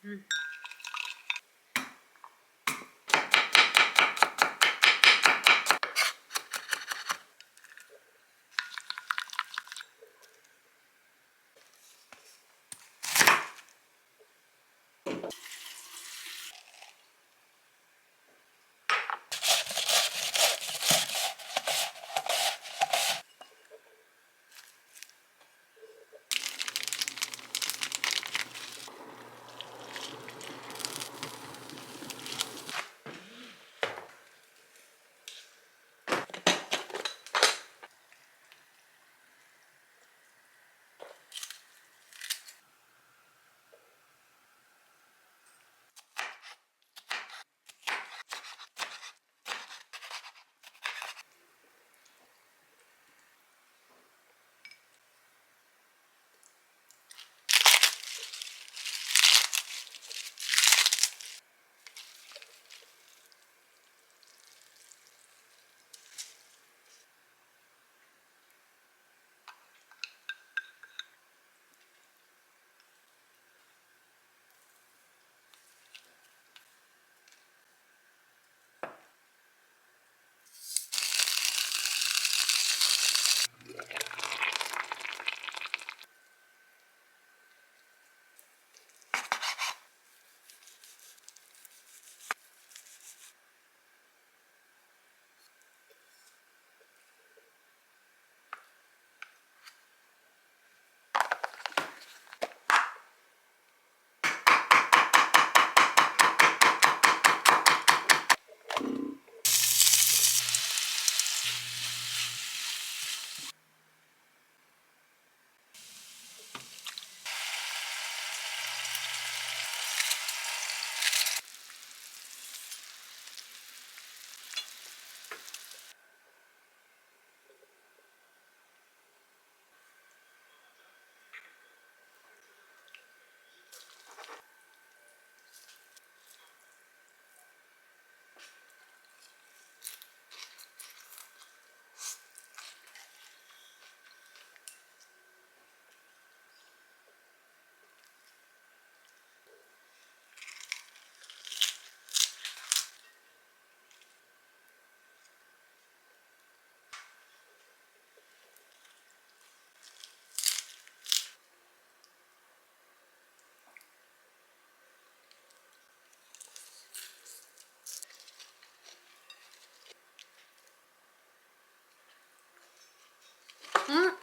음. 음?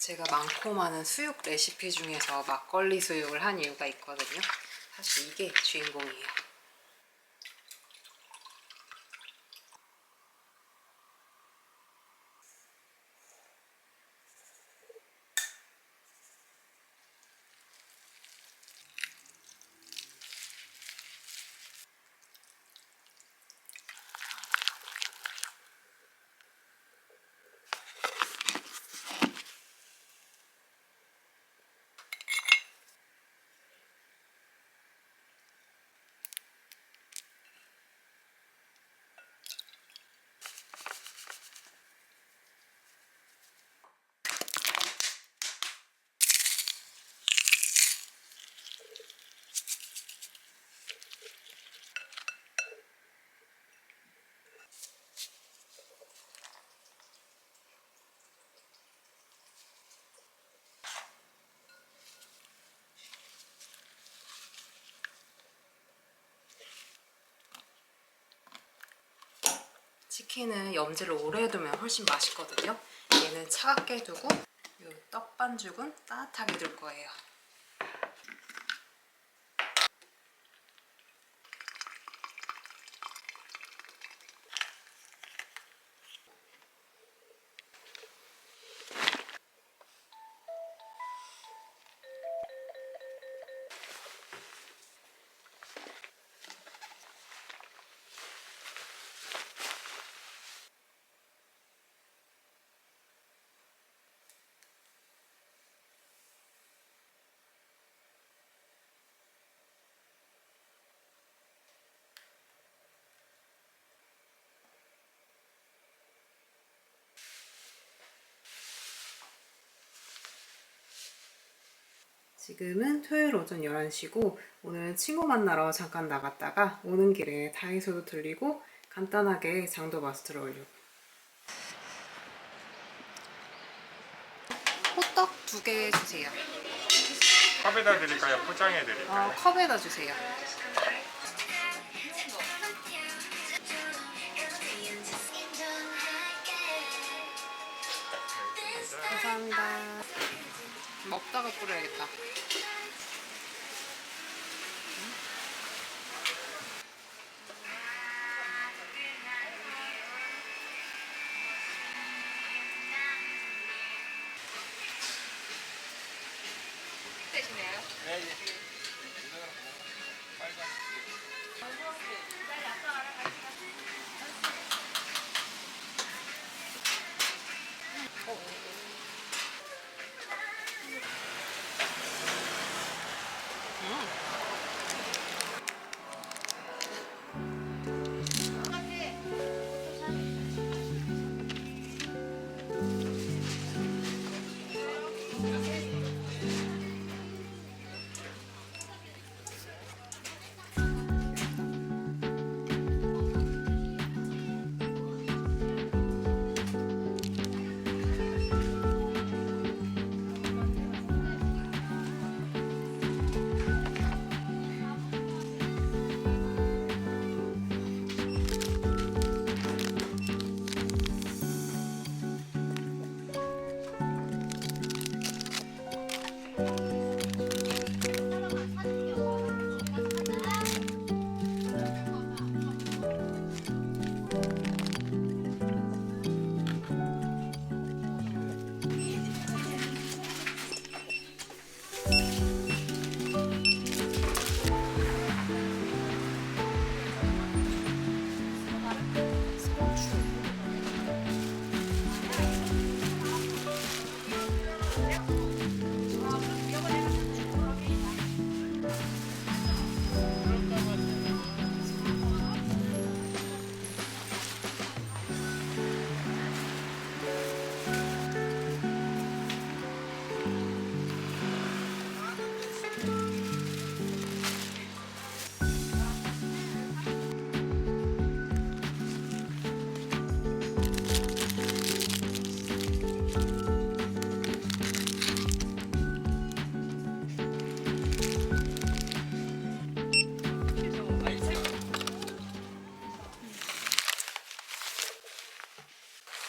제가 많고 많은 수육 레시피 중에서 막걸리 수육을 한 이유가 있거든요. 사실 이게 주인공이에요. 치킨은 염지를 오래 두면 훨씬 맛있거든요. 얘는 차갑게 두고 이 떡 반죽은 따뜻하게 둘 거예요. 지금은 토요일 오전 11시고 오늘 친구 만나러 잠깐 나갔다가 오는 길에 다이소도 들리고 간단하게 장도 봐서 들어오려고. 호떡 2개 주세요. 컵에다 드릴까요? 포장해 드릴까요? 컵에다 주세요. 감사합니다. 먹다가 뿌려야겠다. 되시나요? 네.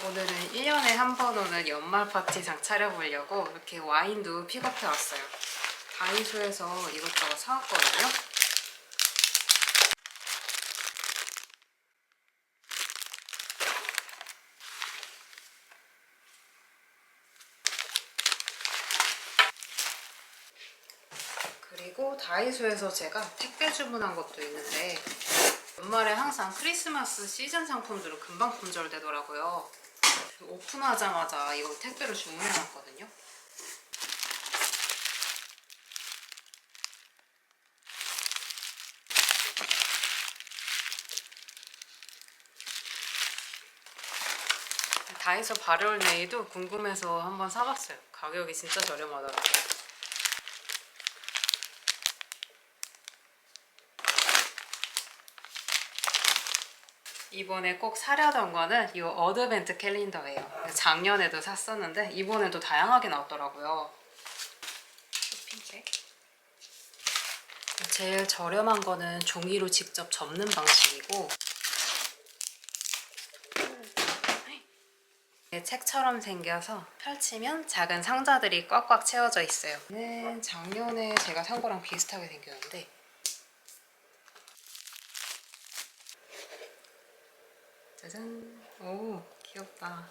오늘은 1년에 한 번 오는 연말 파티상 차려보려고 이렇게 와인도 픽업해 왔어요. 다이소에서 이것저것 사왔거든요. 그리고 다이소에서 제가 택배 주문한 것도 있는데 연말에 항상 크리스마스 시즌 상품들은 금방 품절되더라고요. 오픈하자마자 이거 택배로 주문해놨거든요. 다이소 발효 네이도 궁금해서 한번 사봤어요. 가격이 진짜 저렴하더라고요. 이번에 꼭 사려던 거는 이 어드벤트 캘린더예요. 작년에도 샀었는데 이번에도 다양하게 나왔더라고요. 쇼핑백. 제일 저렴한 거는 종이로 직접 접는 방식이고 책처럼 생겨서 펼치면 작은 상자들이 꽉꽉 채워져 있어요. 얘는 작년에 제가 산 거랑 비슷하게 생겼는데 짜잔! 오, 귀엽다.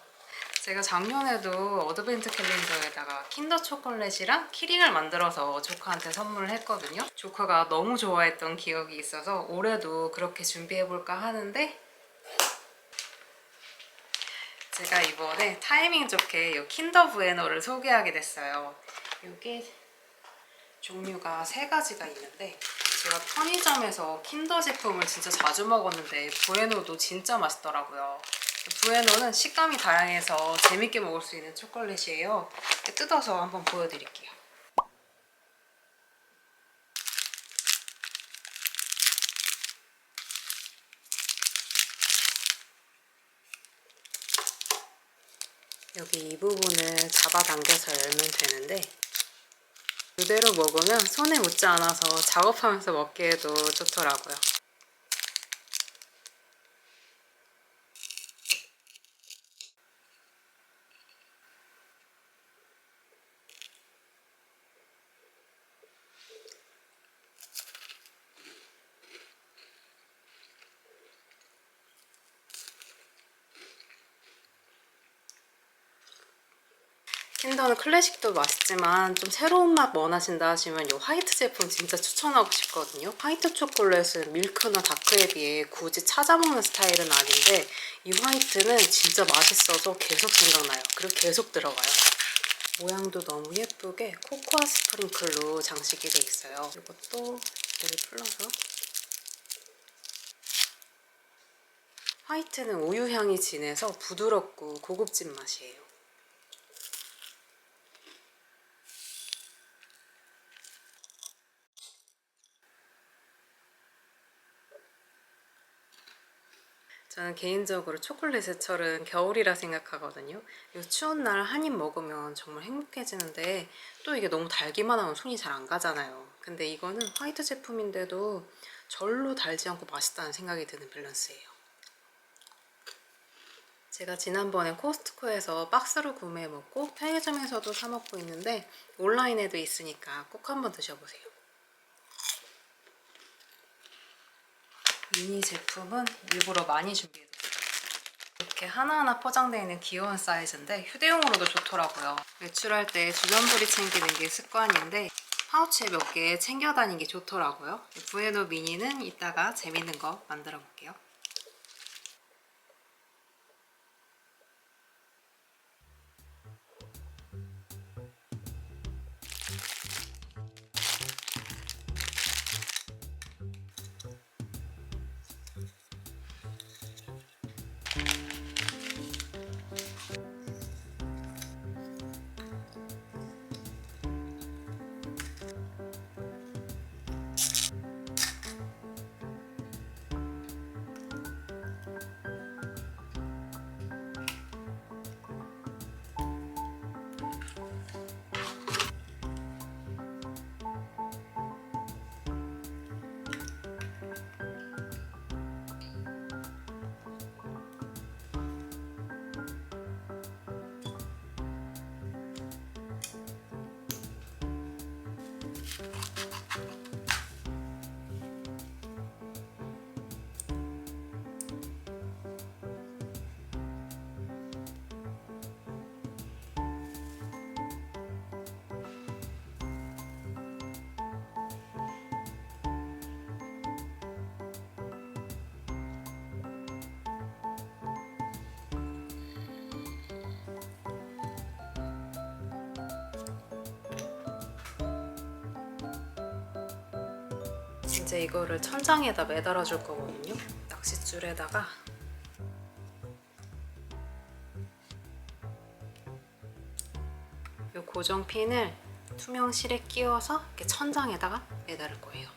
제가 작년에도 어드벤트 캘린더에다가 킨더 초콜릿이랑 키링을 만들어서 조카한테 선물을 했거든요. 조카가 너무 좋아했던 기억이 있어서 올해도 그렇게 준비해볼까 하는데 제가 이번에 타이밍 좋게 이 킨더 부에노를 소개하게 됐어요. 이게 종류가 3가지가 있는데 제가 편의점에서 킨더 제품을 진짜 자주 먹었는데 부에노도 진짜 맛있더라고요. 부에노는 식감이 다양해서 재밌게 먹을 수 있는 초콜릿이에요. 뜯어서 한번 보여드릴게요. 여기 이 부분을 잡아당겨서 열면 되는데 그대로 먹으면 손에 묻지 않아서 작업하면서 먹기에도 좋더라고요. 킨더는 클래식도 맛있지만 좀 새로운 맛 원하신다 하시면 이 화이트 제품 진짜 추천하고 싶거든요. 화이트 초콜릿은 밀크나 다크에 비해 굳이 찾아 먹는 스타일은 아닌데 이 화이트는 진짜 맛있어서 계속 생각나요. 그리고 계속 들어가요. 모양도 너무 예쁘게 코코아 스프링클로 장식이 돼 있어요. 이것도 얘를 풀러서 화이트는 우유 향이 진해서 부드럽고 고급진 맛이에요. 저는 개인적으로 초콜릿의 철은 겨울이라 생각하거든요. 이 추운 날 한 입 먹으면 정말 행복해지는데 또 이게 너무 달기만 하면 손이 잘 안 가잖아요. 근데 이거는 화이트 제품인데도 절로 달지 않고 맛있다는 생각이 드는 밸런스예요. 제가 지난번에 코스트코에서 박스로 구매해 먹고 편의점에서도 사 먹고 있는데 온라인에도 있으니까 꼭 한번 드셔보세요. 미니 제품은 일부러 많이 준비해뒀어요. 이렇게 하나하나 포장되어 있는 귀여운 사이즈인데 휴대용으로도 좋더라고요. 외출할 때 주전부리 챙기는 게 습관인데 파우치에 몇 개 챙겨 다니는 게 좋더라고요. 부에노 미니는 이따가 재밌는 거 만들어 볼게요. 이제 이거를 천장에다 매달아 줄 거거든요. 낚싯줄에다가 이 고정핀을 투명 실에 끼워서 이렇게 천장에다가 매달을 거예요.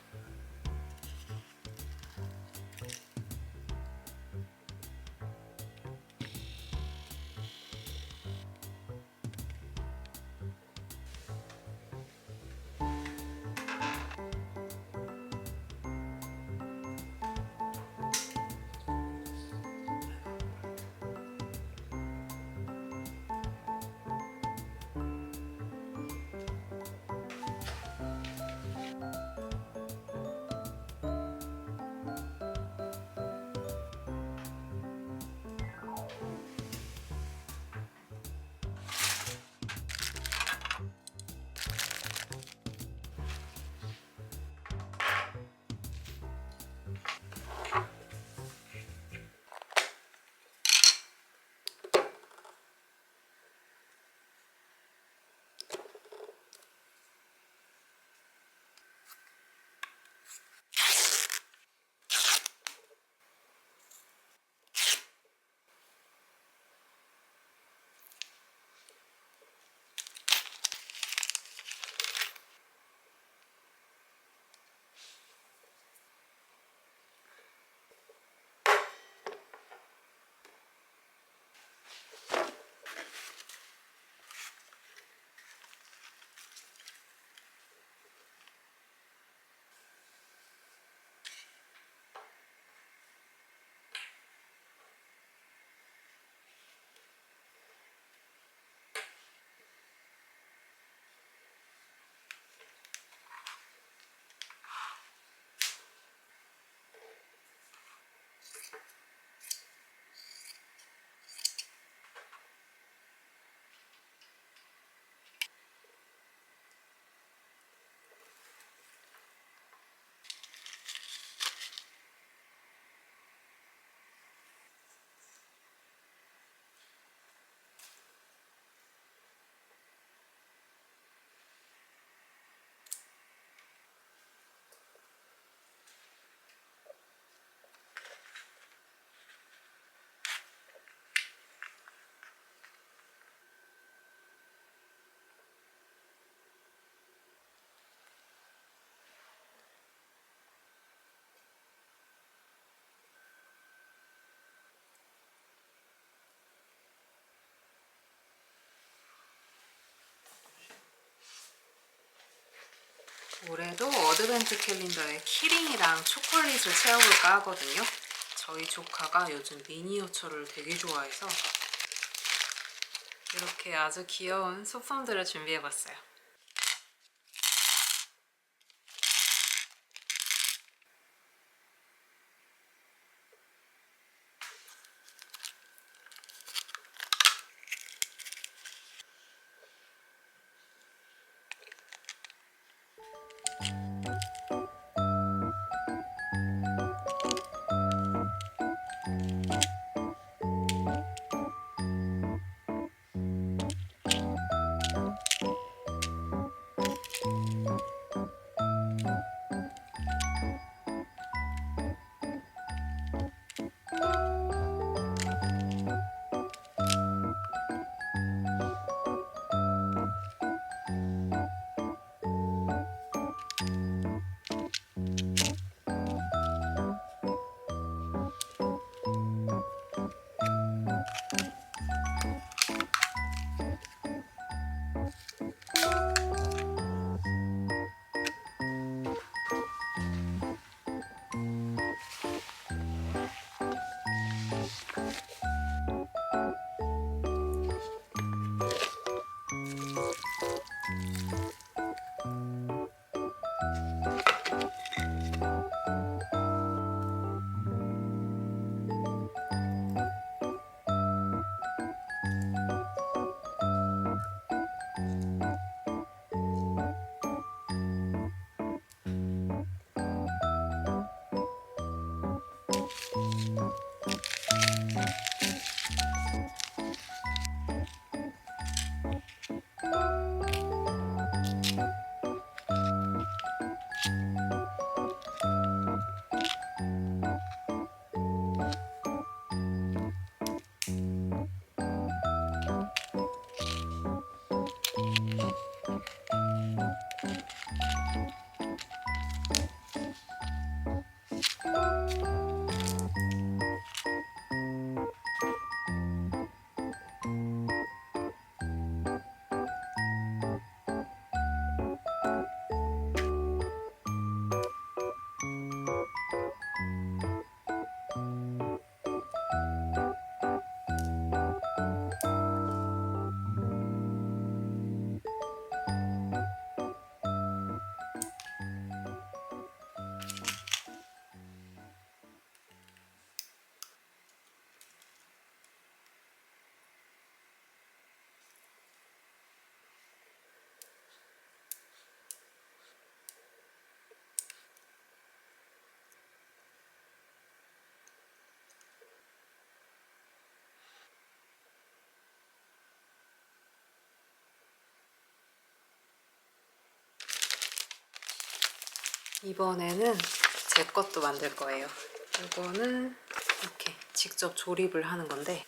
올해도 어드벤트 캘린더에 키링이랑 초콜릿을 채워볼까 하거든요. 저희 조카가 요즘 미니어처를 되게 좋아해서 이렇게 아주 귀여운 소품들을 준비해봤어요. 이번에는 제 것도 만들 거예요. 이거는 이렇게 직접 조립을 하는 건데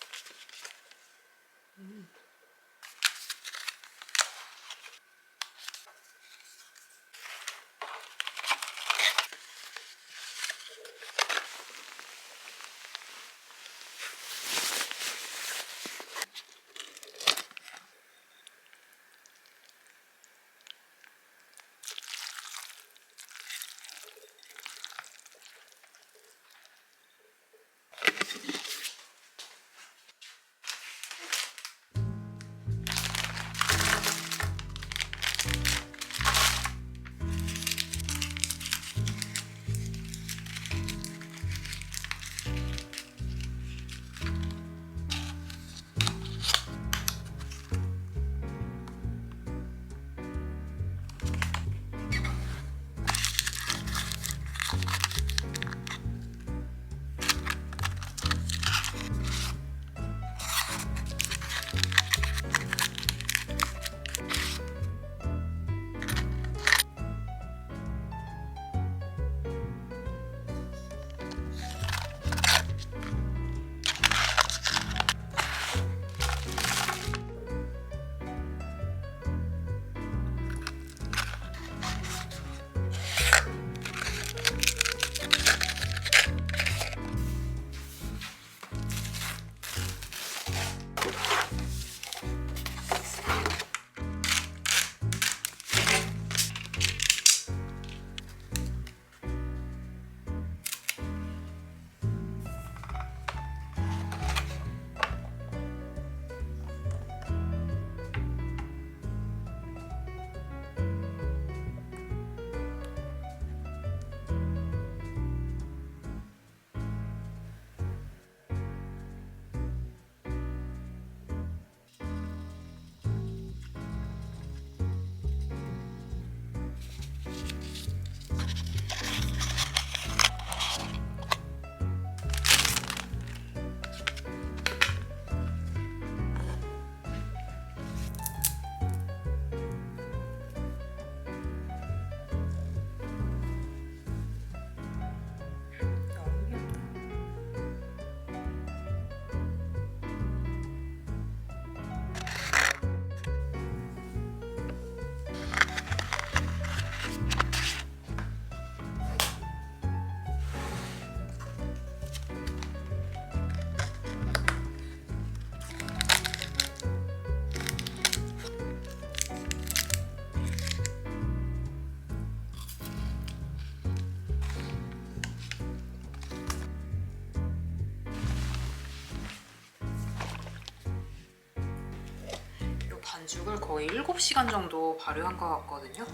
거의 7시간 정도 발효한 것 같거든요.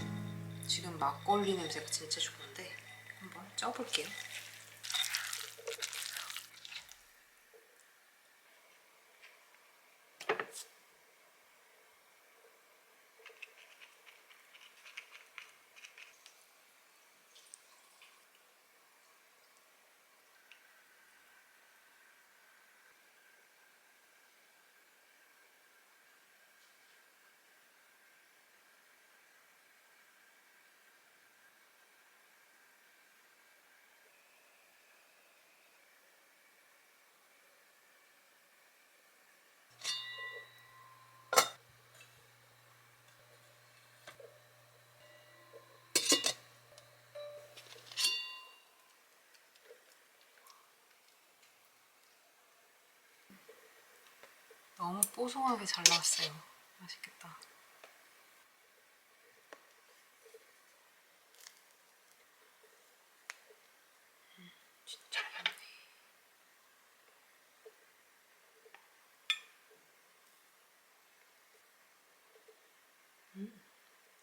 지금 막걸리 냄새가 진짜 좋은데 한번 쪄볼게요. 너무 뽀송하게 잘 나왔어요. 맛있겠다. 진짜 맛있네.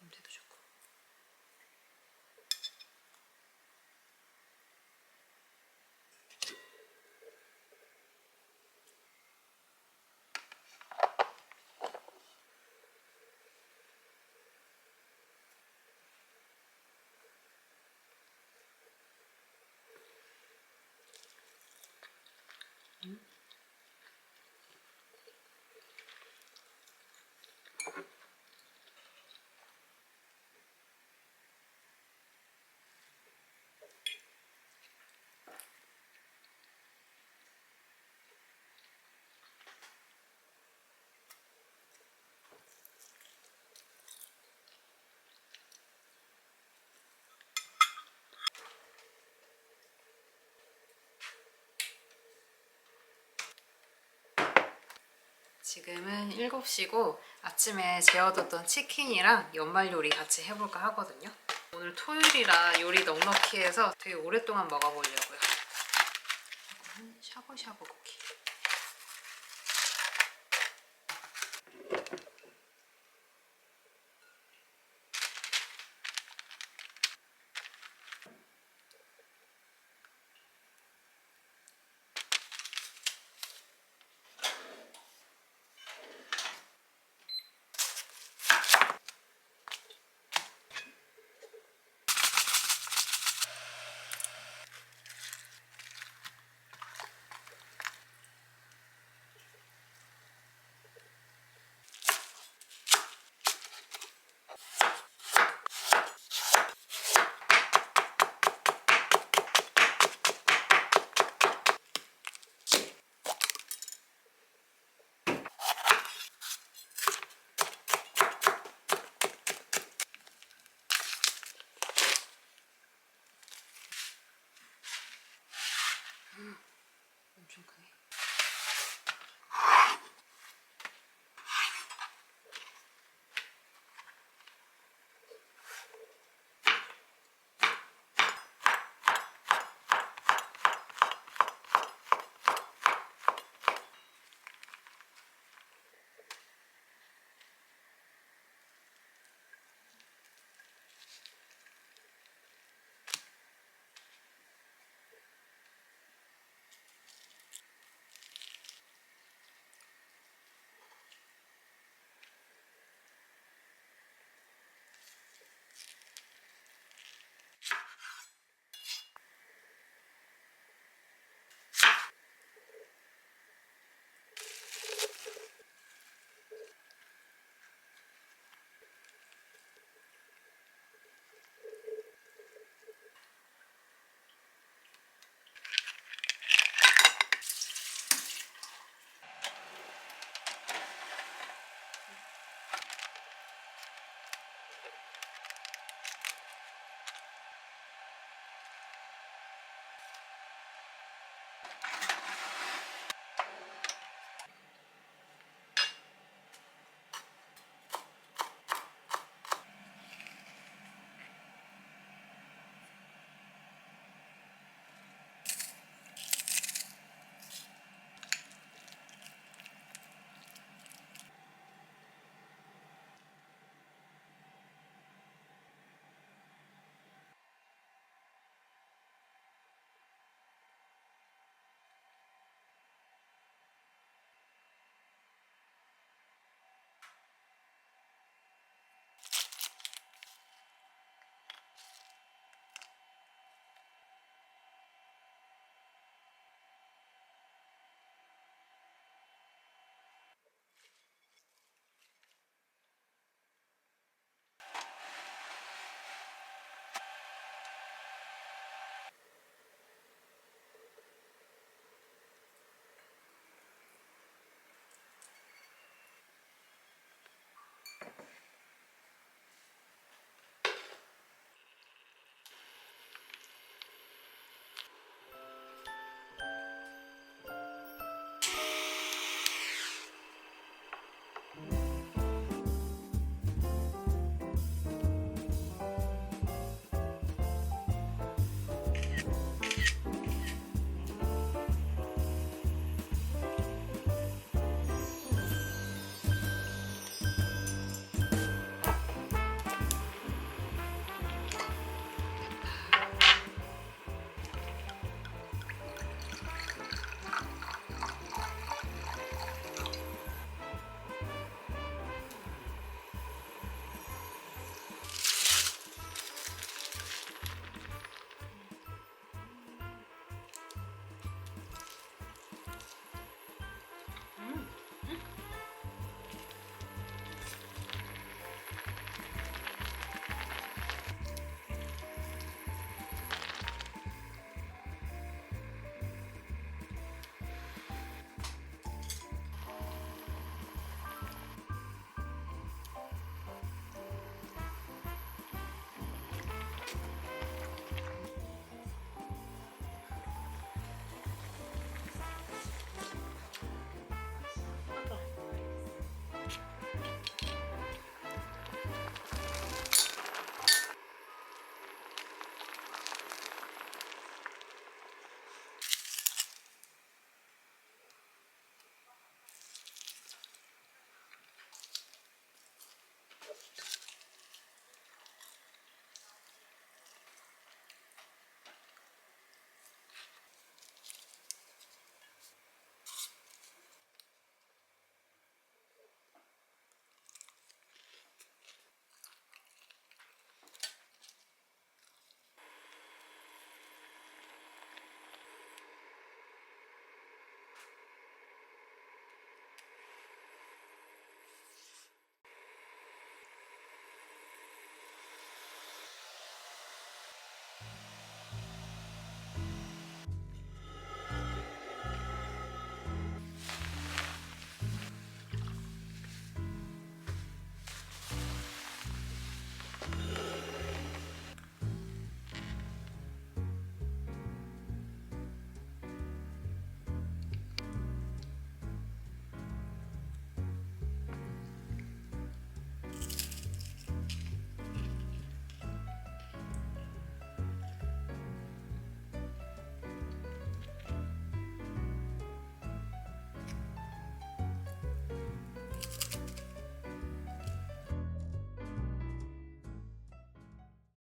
냄새도 좋고. 지금은 7시고 아침에 재워뒀던 치킨이랑 연말 요리 같이 해볼까 하거든요. 오늘 토요일이라 요리 넉넉히 해서 되게 오랫동안 먹어보려고요. 이거는 샤브샤브 쿠키.